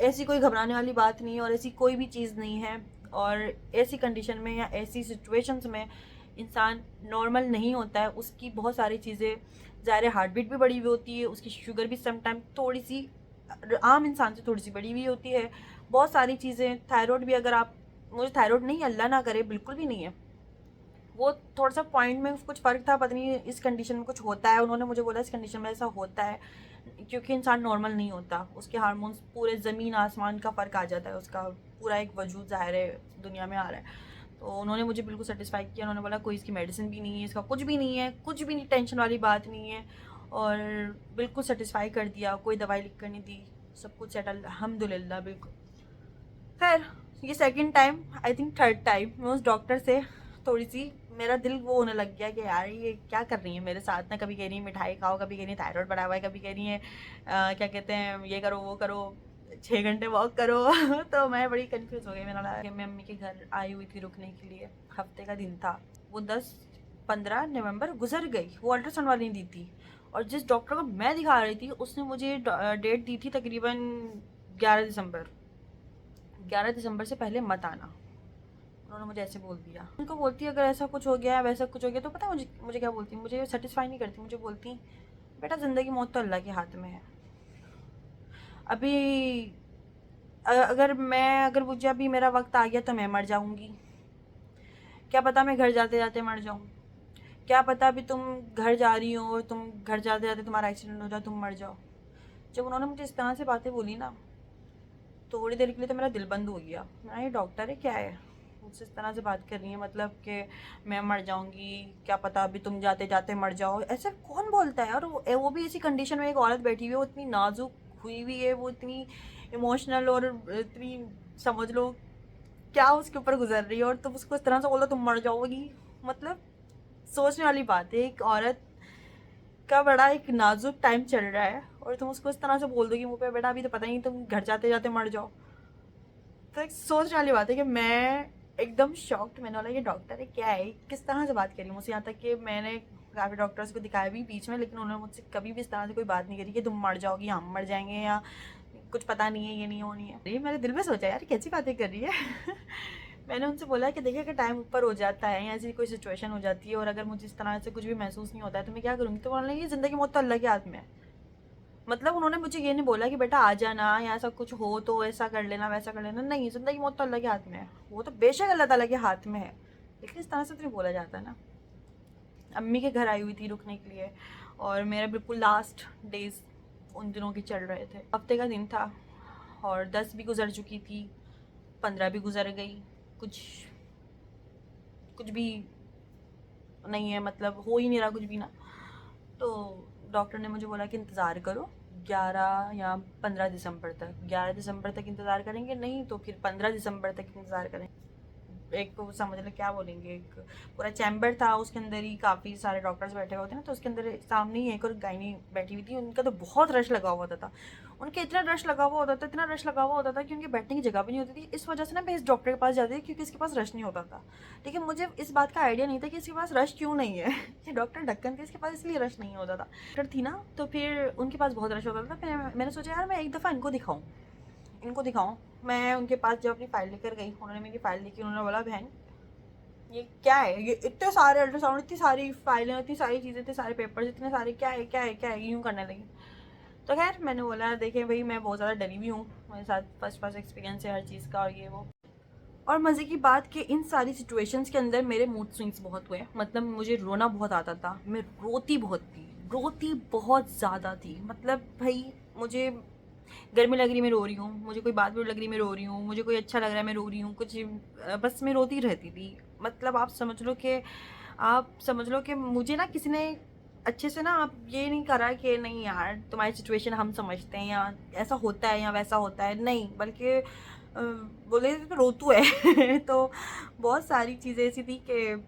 ऐसी कोई घबराने वाली बात नहीं है और ऐसी कोई भी चीज़ नहीं है। और ऐसी कंडीशन में या ऐसी सिचुएशंस में इंसान नॉर्मल नहीं होता है, उसकी बहुत सारी चीज़ें, ज़ाहिर हार्ट बीट भी बढ़ी हुई होती है, उसकी शुगर भी समटाइम थोड़ी सी आम इंसान से थोड़ी सी बढ़ी हुई होती है, बहुत सारी चीज़ें। थायराइड भी अगर आप, मुझे थायराइड नहीं, अल्लाह ना करे, बिल्कुल भी नहीं है, वो थोड़ा सा पॉइंट में कुछ फ़र्क था, पता नहीं इस कंडीशन में कुछ होता है। उन्होंने मुझे बोला इस कंडीशन में ऐसा होता है क्योंकि इंसान नॉर्मल नहीं होता, उसके हार्मोन्स पूरे ज़मीन आसमान का फ़र्क आ जाता है, उसका पूरा एक वजूद ज़ाहिर है दुनिया में आ रहा है। तो उन्होंने मुझे बिल्कुल सेटिस्फाई किया। उन्होंने बोला कोई इसकी मेडिसिन भी नहीं है, इसका कुछ भी नहीं है, कुछ भी नहीं, टेंशन वाली बात नहीं है, और बिल्कुल सेटिस्फाई कर दिया, कोई दवाई लिख कर नहीं दी, सब कुछ सेटल अल्हम्दुलिल्लाह बिल्कुल। खैर ये second time, I think third time मैं उस डॉक्टर से थोड़ी सी मेरा दिल वो होने लग गया कि यार ये क्या कर रही है मेरे साथ ना। कभी कह रही है मिठाई खाओ, कभी कह रही है थायराइड बढ़ा हुआ है, कभी कह रही है क्या कहते हैं ये करो वो करो, 6 घंटे वॉक करो। तो मैं बड़ी कंफ्यूज हो गई। मैंने लगा कि मैं मम्मी के घर आई हुई थी रुकने के लिए, हफ्ते का दिन था वो, 10-15 नवंबर गुजर गई, वो अल्ट्रासाउंड वाली ने दी थी। और जिस डॉक्टर को मैं दिखा रही थी उसने मुझे डेट दी थी तकरीबन 11 दिसंबर। 11 दिसंबर से पहले मत आना। उन्होंने मुझे ऐसे बोल दिया। उनको बोलती अगर ऐसा कुछ हो गया वैसा कुछ हो गया तो पता है मुझे मुझे क्या बोलती, मुझे सेटिस्फाई नहीं करती। मुझे बोलती बेटा ज़िंदगी मौत तो अल्लाह के हाथ में है। अभी अगर मुझे अभी मेरा वक्त आ गया तो मैं मर जाऊंगी, क्या पता मैं घर जाते जाते मर जाऊं, क्या पता अभी तुम घर जा रही हो और तुम घर जाते जाते तुम्हारा एक्सीडेंट हो जाए, तुम मर जाओ। जब उन्होंने मुझे इस तरह से बातें बोली ना, थोड़ी देर के लिए तो मेरा दिल बंद हो गया। मैं ये डॉक्टर है क्या है, मुझसे इस तरह से बात कर रही है, मतलब कि मैं मर जाऊंगी, क्या पता अभी तुम जाते जाते मर जाओ। ऐसा कौन बोलता है? और वो भी इसी कंडीशन में एक औरत बैठी हुई है, वो इतनी नाजुक हुई हुई है, वो इतनी इमोशनल और इतनी, समझ लो क्या उसके ऊपर गुजर रही है, और तुम उसको इस तरह से बोलो तुम मर जाओगी। मतलब सोचने वाली बात है, एक औरत का बड़ा एक नाजुक टाइम चल रहा है और तुम उसको इस तरह से बोल दोगी मुँह पे बेटा अभी तो पता नहीं तुम घर जाते जाते मर जाओ। तो एक सोचने वाली बात है कि मैं एकदम शॉक्ड। मैंने बोला ये डॉक्टर है क्या है, किस तरह से बात करी मुझसे, यहाँ तक कि मैंने काफ़ी डॉक्टर्स को दिखाया भी बीच में, लेकिन उन्होंने मुझसे कभी भी इस तरह से कोई बात नहीं करी कि तुम मर जाओगी, हम मर जाएंगे, या कुछ पता नहीं है, ये नहीं होनी है। ये मेरे दिल में सोचा यार कैसी बातें कर रही है। मैंने उनसे बोला कि देखिए अगर टाइम ऊपर हो जाता है या ऐसी कोई सिचुएशन हो जाती है और अगर मुझे इस तरह से कुछ भी महसूस नहीं होता है तो मैं क्या करूँगी। तो बोलने ये ज़िंदगी मौत तो अल्लाह के हाथ में है। मतलब उन्होंने मुझे ये नहीं बोला कि बेटा आ जाना या ऐसा कुछ हो तो ऐसा कर लेना वैसा कर लेना, नहीं, ज़िंदगी मौत तो अल्लाह के हाथ में है। वो तो बेशक अल्लाह ताला के हाथ में है, लेकिन इस तरह से तो नहीं बोला जाता ना। अम्मी के घर आई हुई थी रुकने के लिए और मेरा बिल्कुल लास्ट डेज उन दिनों के चल रहे थे। हफ्ते का दिन था और 10 भी गुजर चुकी थी, 15 भी गुजर गई, कुछ कुछ भी नहीं है, मतलब हो ही नहीं रहा कुछ भी ना। तो डॉक्टर ने मुझे बोला कि इंतज़ार करो 11 या 15 दिसंबर तक। 11 दिसंबर तक इंतज़ार करेंगे, नहीं तो फिर 15 दिसंबर तक इंतज़ार करेंगे। एक तो समझ लो क्या बोलेंगे, एक पूरा चैम्बर था, उसके अंदर ही काफ़ी सारे डॉक्टर्स बैठे हुए थे ना, तो उसके अंदर सामने ही एक और गायनी बैठी हुई थी। उनका तो बहुत रश लगा हुआ होता था, उनके इतना रश लगा हुआ होता था, इतना रश लगा हुआ होता था कि उनके बैठने की जगह भी नहीं होती थी। इस वजह से ना मैं इस डॉक्टर के पास जाती थी क्योंकि इसके पास रश नहीं होता था। लेकिन मुझे इस बात का आइडिया नहीं था कि इसके पास रश क्यों नहीं है। ये डॉक्टर ढक्कन थे, इसके पास इसलिए रश नहीं होता था। डॉक्टर थी ना, तो फिर उनके पास बहुत रश होता था। फिर मैंने सोचा यार मैं एक दफ़ा इनको दिखाऊँ। मैं उनके पास जब अपनी फ़ाइल लेकर गई, उन्होंने मेरी फ़ाइल देखी, उन्होंने बोला बहन ये क्या है, ये इतने सारे अल्ट्रासाउंड, इतनी सारी फाइलें, इतनी सारी चीज़ें, इतने सारे पेपर्स, इतने सारे, क्या है क्या है क्या है, यूँ करने लगी। तो खैर मैंने बोला देखें भाई मैं बहुत ज़्यादा डरी हुई हूँ, मेरे साथ फर्स्ट एक्सपीरियंस है हर चीज़ का और ये वो। और मज़े की बात कि इन सारी सिचुएशंस के अंदर मेरे मूड स्विंग्स बहुत हुए। मतलब मुझे रोना बहुत आता था, मैं रोती बहुत ज़्यादा थी। मतलब भाई मुझे गर्मी लग रही मैं रो रही हूँ, मुझे कोई बात बुरी लग रही मैं रो रही हूँ, मुझे कोई अच्छा लग रहा है मैं रो रही हूँ, कुछ बस मैं रोती रहती थी। मतलब आप समझ लो कि मुझे ना किसी ने अच्छे से ना आप ये नहीं करा कि नहीं यार तुम्हारी सिचुएशन हम समझते हैं या ऐसा होता है या वैसा होता है, नहीं, बल्कि बोले तो रोतू है। तो बहुत सारी चीज़ें ऐसी थी कि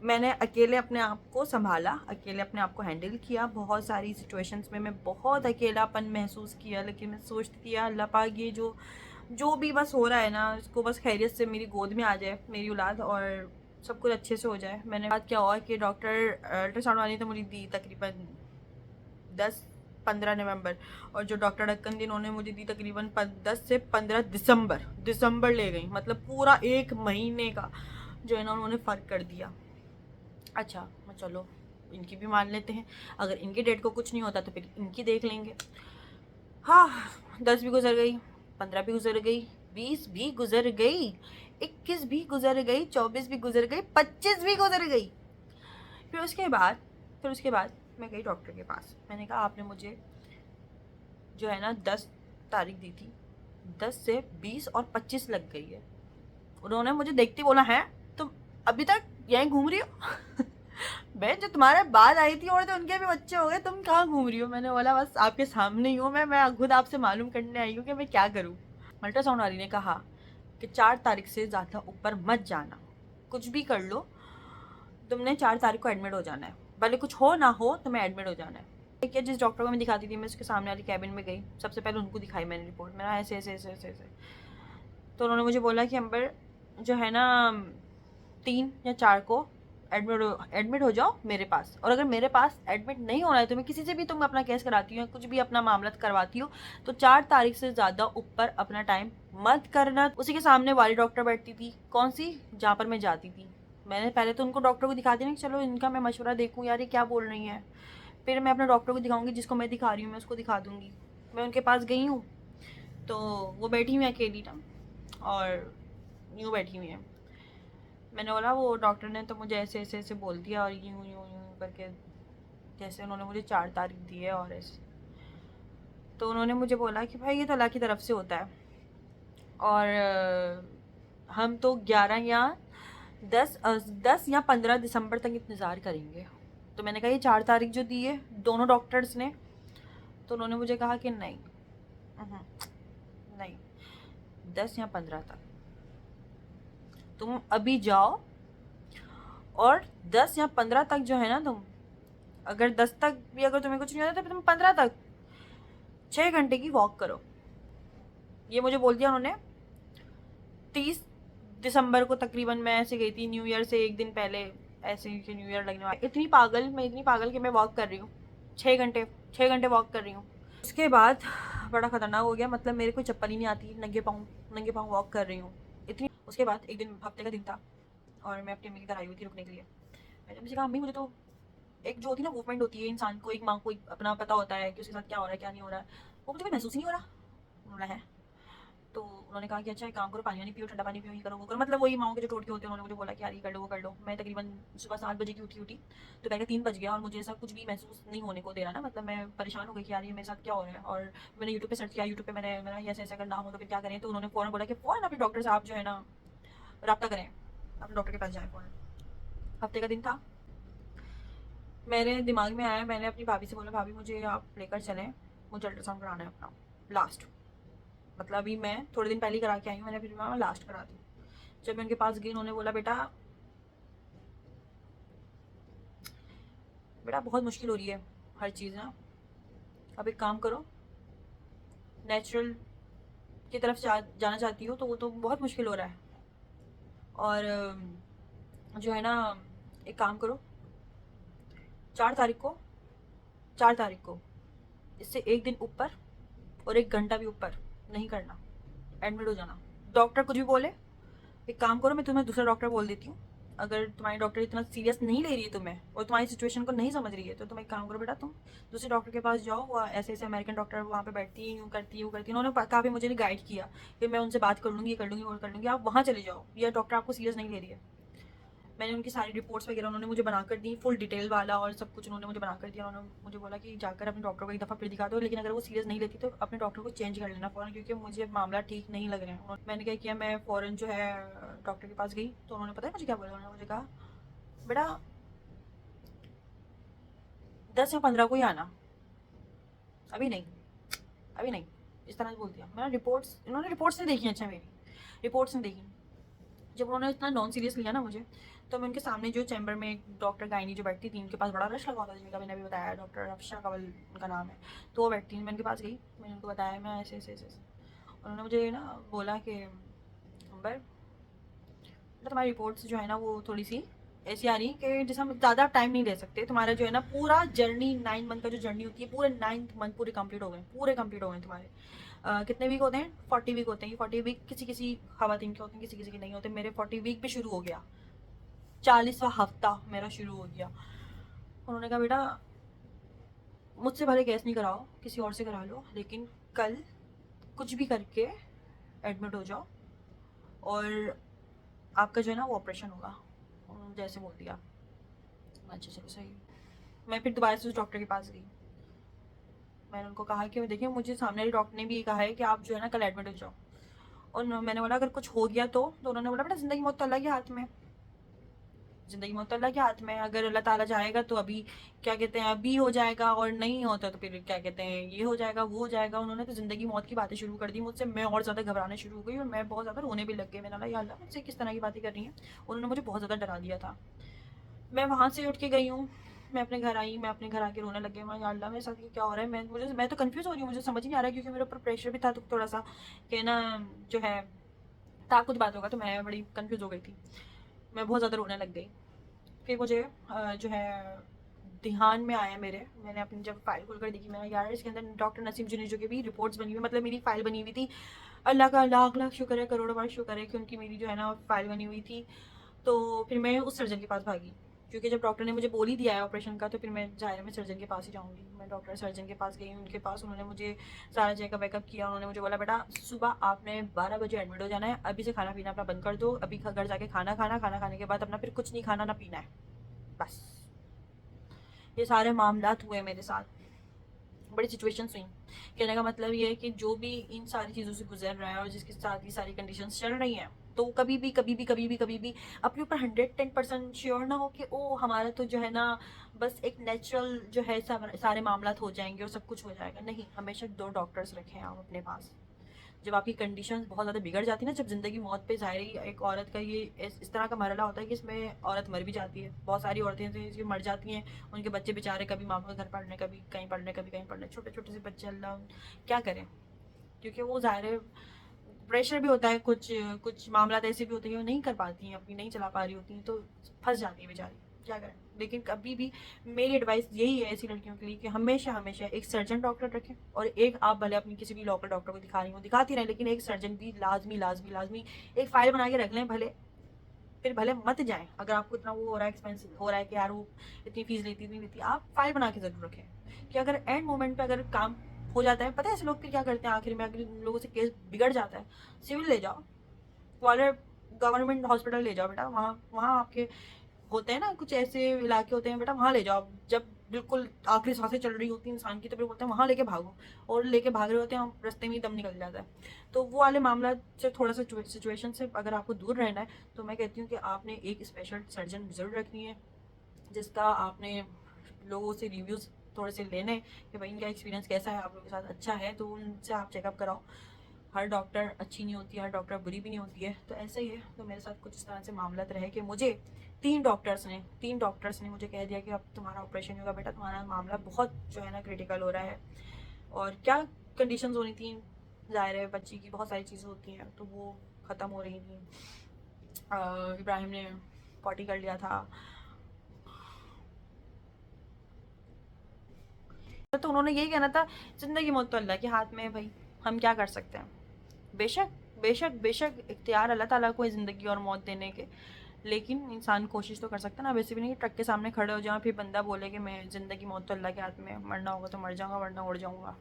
मैंने अकेले अपने आप को संभाला, अकेले अपने आप को हैंडल किया। बहुत सारी सिचुएशंस में मैं बहुत अकेलापन महसूस किया, लेकिन मैं सोचती थी यार अल्लाह पाक ये जो भी बस हो रहा है ना, इसको बस खैरियत से मेरी गोद में आ जाए मेरी औलाद और सब कुछ अच्छे से हो जाए। मैंने बात क्या हुआ कि डॉक्टर अल्ट्रासाउंड वाली तो मुझे दी तकरीबन 10-15 नवंबर, और जो डॉक्टर ढक्कन थी उन्होंने मुझे दी तकरीबन 10 से 15 दिसंबर ले गई। मतलब पूरा 1 महीने का जो है ना उन्होंने फ़र्क कर दिया। अच्छा चलो इनकी भी मान लेते हैं, अगर इनकी डेट को कुछ नहीं होता तो फिर इनकी देख लेंगे। हाँ, 10 भी गुजर गई, 15 भी गुजर गई, 20 भी गुजर गई, 21 भी गुजर गई, 24 भी गुजर गई, 25 भी गुजर गई। फिर उसके बाद मैं गई डॉक्टर के पास। मैंने कहा आपने मुझे जो है ना 10 तारीख दी थी, 10 से 20 और 25 लग गई है। उन्होंने मुझे देखते बोला है तुम अभी तक यहीं घूम रही हो? बहन जो तुम्हारे बाद आई थी और तो उनके भी बच्चे हो गए, तुम कहाँ घूम रही हो? मैंने बोला बस आपके सामने ही हूँ मैं खुद आपसे मालूम करने आई हूँ कि मैं क्या करूँ। अल्ट्रासाउंड वाली ने कहा कि 4 तारीख से ज़्यादा ऊपर मत जाना, कुछ भी कर लो तुमने 4 तारीख को एडमिट हो जाना है, भले कुछ हो ना हो तुम्हें एडमिट हो जाना है। ठीक है, जिस डॉक्टर को मैं दिखाती थी मैं उसके सामने वाली कैबिन में गई, सबसे पहले उनको दिखाई मैंने रिपोर्ट, मेरा ऐसे ऐसे ऐसे ऐसे ऐसे। तो उन्होंने मुझे बोला कि अंबर जो है ना 3 या 4 को एडमिट हो जाओ मेरे पास, और अगर मेरे पास एडमिट नहीं होना है तो मैं किसी से भी तुम अपना केस कराती हो, कुछ भी अपना मामला करवाती हो, तो 4 तारीख से ज़्यादा ऊपर अपना टाइम मत करना। उसी के सामने वाली डॉक्टर बैठती थी, कौन सी, जहाँ पर मैं जाती थी। मैंने पहले तो उनको डॉक्टर को दिखा दिया ना, चलो इनका मैं मशवरा देखूँ यार ये क्या बोल रही हैं, फिर मैं अपने डॉक्टर को दिखाऊंगी, जिसको मैं दिखा रही हूँ मैं उसको दिखा दूंगी। मैं उनके पास गई हूँ तो वो बैठी हुई है अकेली ना, और यूँ बैठी हुई है। मैंने बोला, वो डॉक्टर ने तो मुझे ऐसे ऐसे ऐसे बोल दिया, और यूँ यूँ यूँ करके, जैसे उन्होंने मुझे 4 तारीख दी है और ऐसे। तो उन्होंने मुझे बोला कि भाई ये तो अल्लाह की तरफ से होता है, और हम तो 11 या 10 या 15 दिसंबर तक इंतज़ार करेंगे। तो मैंने कहा ये 4 तारीख जो दी है दोनों डॉक्टर्स ने, तो उन्होंने मुझे कहा कि नहीं, नहीं, 10 या 15 तक तुम अभी जाओ, और 10 या 15 तक जो है ना, तुम अगर 10 तक भी अगर तुम्हें कुछ नहीं होता तो तुम 15 तक 6 घंटे की वॉक करो। ये मुझे बोल दिया उन्होंने 30 दिसंबर को तकरीबन। मैं ऐसे गई थी न्यू ईयर से एक दिन पहले, ऐसे ही कि न्यू ईयर लगने वाला। मैं इतनी पागल कि मैं वॉक कर रही हूँ 6 घंटे वॉक कर रही हूँ। उसके बाद बड़ा ख़तरनाक हो गया, मतलब मेरे को चप्पल ही नहीं आती, नंगे पाँव वॉक कर रही हूँ इतनी। उसके बाद एक दिन हफ्ते का दिन था, और मैं अपनी अम्मी की घर आई हुई थी रुकने के लिए। मैंने मुझे कहा, अम्मी मुझे तो एक जो होती है ना मूवमेंट होती है इंसान को, एक माँ को अपना पता होता है कि उसके साथ क्या हो रहा है क्या नहीं हो रहा है, वो मुझे महसूस ही नहीं हो रहा है। तो उन्होंने कहा कि अच्छा एक काम करो, पानी नहीं पियो, ठंडा पानी पियो, ये करो वो करो, मतलब वही माओ के जो टोटके होते हैं। उन्होंने मुझे बोला कि यार ये कर लो वो कर लो। मैं तकरीबन सुबह 7 बजे की उठी तो पहले 3 बज गया, और मुझे ऐसा कुछ भी महसूस नहीं होने को दे रहा ना, मतलब मैं परेशान हो गई कि यार ये मेरे साथ क्या हो रहा है। और मैंने यूट्यूब पे सर्च किया, यूट्यूब पे मैंने ऐसे ऐसा अगर नाम हो तो फिर क्या करें। तो उन्होंने फ़ौरन बोला कि फ़ौरन अपने डॉक्टर साहब जो है ना रब्ता करें, अपने डॉक्टर के पास जाएँ फ़ौरन। हफ्ते का दिन था, मेरे दिमाग में आया, मैंने अपनी भाभी से बोला, भाभी मुझे आप लेकर चलें, मुझे अल्ट्रासाउंड कराना है अपना लास्ट। मतलब अभी मैं थोड़े दिन पहले ही करा के आई हूँ, मैंने फिर मैं लास्ट करा दी। जब मैं उनके पास गई, उन्होंने बोला, बेटा बेटा बहुत मुश्किल हो रही है हर चीज़ ना, अब एक काम करो, नेचुरल की तरफ जाना चाहती हो तो वो तो बहुत मुश्किल हो रहा है, और जो है ना एक काम करो, 4 तारीख को 4 तारीख को इससे एक दिन ऊपर और 1 घंटा भी ऊपर नहीं करना, एडमिट हो जाना। डॉक्टर कुछ भी बोले, एक काम करो, मैं तुम्हें दूसरा डॉक्टर बोल देती हूँ। अगर तुम्हारी डॉक्टर इतना सीरियस नहीं ले रही है तुम्हें, और तुम्हारी सिचुएशन को नहीं समझ रही है, तो तुम एक काम करो बेटा, तुम दूसरे डॉक्टर के पास जाओ। वो ऐसे ऐसे अमेरिकन डॉक्टर वहाँ पे बैठती है, यूँ करती है वो करती है। उन्होंने काफ़ी मुझे गाइड किया कि मैं उनसे बात कर लूँगी, कर लूँगी और कर लूँगी, आप वहाँ चले जाओ, ये डॉक्टर आपको सीरियस नहीं ले रही है। मैंने उनकी सारी रिपोर्ट्स वगैरह उन्होंने मुझे बनाकर दी, फुल डिटेल वाला और सब कुछ उन्होंने मुझे बनाकर दिया। उन्होंने मुझे बोला कि जाकर अपने डॉक्टर को एक दफ़ा फिर दिखा दो, लेकिन अगर वो सीरियस नहीं लेती तो अपने डॉक्टर को चेंज कर लेना फ़ौरन, क्योंकि मुझे मामला ठीक नहीं लग रहा है। मैंने क्या किया, मैं फ़ौरन जो है डॉक्टर के पास गई, तो उन्होंने पता है मुझे क्या बोला, उन्होंने मुझे कहा, बेटा 10 या 15 को ही आना, अभी नहीं, अभी नहीं, इस तरह से बोल दिया। मैंने रिपोर्ट्स, इन्होंने रिपोर्ट्स नहीं देखी, अच्छा मेरी रिपोर्ट्स नहीं देखी। जब उन्होंने इतना नॉन सीरियस लिया ना मुझे, तो मैं उनके सामने जो चैम्बर में एक डॉक्टर गायनी जो बैठती थी, उनके पास बड़ा रश लगा होता था, जिनका मैंने अभी बताया, डॉक्टर अफशा कंवल उनका नाम है। तो वो बैठती थी, मैं उनके पास गई, मैंने उनको बताया मैं ऐसे ऐसे ऐसे। उन्होंने मुझे ना बोला कि अंबर, तो तुम्हारी रिपोर्ट्स जो है ना वो थोड़ी सी ऐसी आ रही कि जैसे हम ज़्यादा टाइम नहीं दे सकते। तुम्हारा जो है ना पूरा जर्नी 9 मंथ का जो जर्नी होती है, पूरे 9th मंथ पूरे कंप्लीट हो गए, पूरे कंप्लीट हो गए तुम्हारे। कितने वीक होते हैं, 40 वीक होते हैं। 40 वीक किसी किसी खवातीन के होते हैं, किसी किसी के नहीं होते। मेरे 40 वीक भी शुरू हो गया, 40वां हफ्ता मेरा शुरू हो गया। उन्होंने कहा, बेटा मुझसे भले केस नहीं कराओ, किसी और से करा लो, लेकिन कल कुछ भी करके एडमिट हो जाओ, और आपका जो है ना वो ऑपरेशन होगा। उन्होंने जैसे बोल दिया, अच्छा चलो सही। मैं फिर दोबारा से उस डॉक्टर के पास गई। मैंने उनको कहा कि देखिए मुझे सामने वाले डॉक्टर ने भी ये कहा है कि आप जो है ना कल एडमिट हो जाओ। और मैंने बोला अगर कुछ हो गया तो उन्होंने बोला, बेटा ज़िंदगी मौत तो अल्लाह के हाथ में, ज़िंदगी मौत तो अल्लाह के हाथ में। अगर अल्लाह ताला चाहेगा तो अभी क्या कहते हैं अभी हो जाएगा, और नहीं होता तो फिर क्या कहते हैं ये हो जाएगा वो हो जाएगा। उन्होंने तो ज़िंदगी मौत की बातें शुरू कर दी मुझसे। मैं और ज़्यादा घबराने शुरू हो गई, और मैं बहुत ज़्यादा रोने भी लग गई। मैंने बोला या अल्लाह मुझसे किस तरह की बातें कर रही हैं। उन्होंने मुझे बहुत ज़्यादा डरा दिया था। मैं वहाँ से उठ के गई हूँ, मैं अपने घर आई, मैं अपने घर आके रोने लग गई। मैं या अल्लाह मेरे साथ ये क्या हो रहा है, मैं तो कंफ्यूज हो रही हूँ, मुझे समझ ही नहीं आ रहा है, क्योंकि मेरे ऊपर प्रेशर भी था तो थोड़ा सा कि ना जो है था कुछ बात होगा, तो मैं बड़ी कंफ्यूज हो गई थी। मैं बहुत ज़्यादा रोने लग गई। फिर मुझे जो है ध्यान में आया मेरे, मैंने अपनी जब फाइल खोल कर देखी, मैंने यार इसके अंदर डॉक्टर नसीम जुनेजो की भी रिपोर्ट्स बनी हुई, मतलब मेरी फाइल बनी हुई थी। अल्लाह का लाख लाख शुक्र है, करोड़ों बार शुक्र है कि उनकी मेरी जो है ना फाइल बनी हुई थी। तो फिर मैं उस सर्जन के पास भागी, क्योंकि जब डॉक्टर ने मुझे बोल ही दिया है ऑपरेशन का, तो फिर मैं जाहिर है मैं सर्जन के पास ही जाऊँगी। मैं डॉक्टर सर्जन के पास गई, उनके पास उन्होंने मुझे सारा चेकअप वेकअप किया। उन्होंने मुझे बोला बेटा सुबह आपने 12 बजे एडमिट हो जाना है, अभी से खाना पीना अपना बंद कर दो, अभी घर जाके खाना खाना, खाना खाने के बाद अपना फिर कुछ नहीं खाना ना पीना है, बस। ये सारे मामलात हुए मेरे साथ, बड़ी सिचुएशंस हुई। कहने का मतलब ये है कि जो भी इन सारी चीज़ों से गुजर रहा है और जिसके साथ ये सारी कंडीशंस चल रही हैं, तो कभी भी अपने ऊपर 110% श्योर ना हो कि ओ हमारा तो जो है ना बस एक नेचुरल जो है सारे मामलात हो जाएंगे और सब कुछ हो जाएगा। नहीं, हमेशा 2 डॉक्टर्स रखें आप अपने पास। जब आपकी कंडीशंस बहुत ज़्यादा बिगड़ जाती है ना, जब ज़िंदगी मौत पे ज़ाहिर ही एक औरत का ये इस तरह का मरला होता है कि इसमें औरत मर भी जाती है। बहुत सारी औरतें जो मर जाती हैं, उनके बच्चे बेचारे कभी मामा के घर पढ़ने, कभी कहीं पढ़ने, कभी कहीं पढ़ने, छोटे छोटे से बच्चे, अल्लाह क्या करें। क्योंकि वो ज़ाहिर है प्रेशर भी होता है, कुछ कुछ मामला ऐसे भी होते हैं वो नहीं कर पाती हैं, अपनी नहीं चला पा रही होती हैं, तो फंस जाती है बेचारी, क्या करें। लेकिन कभी भी मेरी एडवाइस यही है ऐसी लड़कियों के लिए कि हमेशा हमेशा एक सर्जन डॉक्टर रखें, और एक आप भले अपनी किसी भी लोकल डॉक्टर को दिखा रही हो दिखाती रहें, लेकिन एक सर्जन भी लाजमी लाजमी लाजमी एक फाइल बना के रख लें। भले फिर भले मत जाएं, अगर आपको इतना वो हो रहा है, एक्सपेंसिव हो रहा है कि यार वो इतनी फीस लेती इतनी लेती, आप फाइल बना के जरूर रखें कि अगर एंड मोमेंट पे अगर काम हो जाता है। पता है ऐसे लोग फिर क्या करते हैं आखिर में, अगर उन लोगों से केस बिगड़ जाता है, सिविल ले जाओ, वाले गवर्नमेंट हॉस्पिटल ले जाओ बेटा, वहाँ वहाँ आपके होते हैं ना कुछ ऐसे इलाके होते हैं बेटा, वहाँ ले जाओ। जब बिल्कुल आखिरी सांसें चल रही होती है इंसान की, तो फिर बोलते हैं वहाँ लेके भागो, और लेके भाग रहे होते हैं, रास्ते में ही दम निकल जाता है। तो वो वाले मामला से थोड़ा सा सिचुएशन से अगर आपको दूर रहना है, तो मैं कहती हूँ कि आपने एक स्पेशल सर्जन ज़रूर रखनी है, जिसका आपने लोगों से रिव्यूज़ थोड़े से लेने कि भाई इनका एक्सपीरियंस कैसा है आप लोगों के साथ, अच्छा है तो उनसे आप चेकअप कराओ। हर डॉक्टर अच्छी नहीं होती, हर डॉक्टर बुरी भी नहीं होती है, तो ऐसा ही है। तो मेरे साथ कुछ इस तरह से मामला रहे कि मुझे 3 डॉक्टर्स ने मुझे कह दिया कि अब तुम्हारा ऑपरेशन होगा बेटा, तुम्हारा मामला बहुत जो है ना क्रिटिकल हो रहा है। और क्या कंडीशंस होनी थी, ज़ाहिर है बच्ची की बहुत सारी चीज़ें होती हैं, तो वो ख़त्म हो रही थी। इब्राहिम ने पॉटी कर लिया था, तो उन्होंने यही कहना था ज़िंदगी मौत तो अल्लाह के हाथ में है भाई, हम क्या कर सकते हैं। बेशक बेशक बेशक इख्तियार अल्लाह ताला को है ज़िंदगी और मौत देने के, लेकिन इंसान कोशिश तो कर सकता है ना। वैसे भी नहीं ट्रक के सामने खड़े हो जाओ फिर बंदा बोले कि मैं ज़िंदगी मौत तो अल्लाह के हाथ में, मरना होगा तो मर जाऊँगा वरना उड़ जाऊँगा।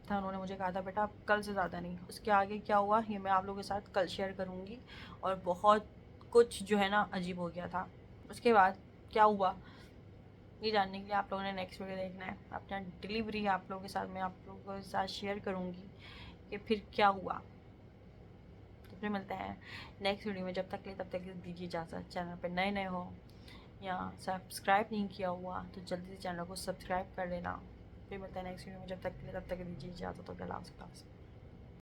था उन्होंने मुझे कहा था बेटा आप कल से ज़्यादा नहीं, उसके आगे क्या हुआ ये मैं आप लोगों के साथ कल शेयर करूँगी। और बहुत कुछ जो है ना अजीब हो गया था। उसके बाद क्या हुआ ये जानने के लिए आप लोगों ने नेक्स्ट वीडियो देखना है। अपना डिलीवरी आप लोगों के साथ मैं आप लोगों के साथ शेयर करूँगी कि फिर क्या हुआ। तो फिर मिलते हैं नेक्स्ट वीडियो में, जब तक के लिए तब तक के लिए दीजिए इजाज़त। चैनल पर नए नए हो या सब्सक्राइब नहीं किया हुआ तो जल्दी से चैनल को सब्सक्राइब कर लेना। फिर मिलते हैं नेक्स्ट वीडियो में, जब तक के लिए तब तक दीजिए इजाज़त। तो अल्लाह हाफ़िज़।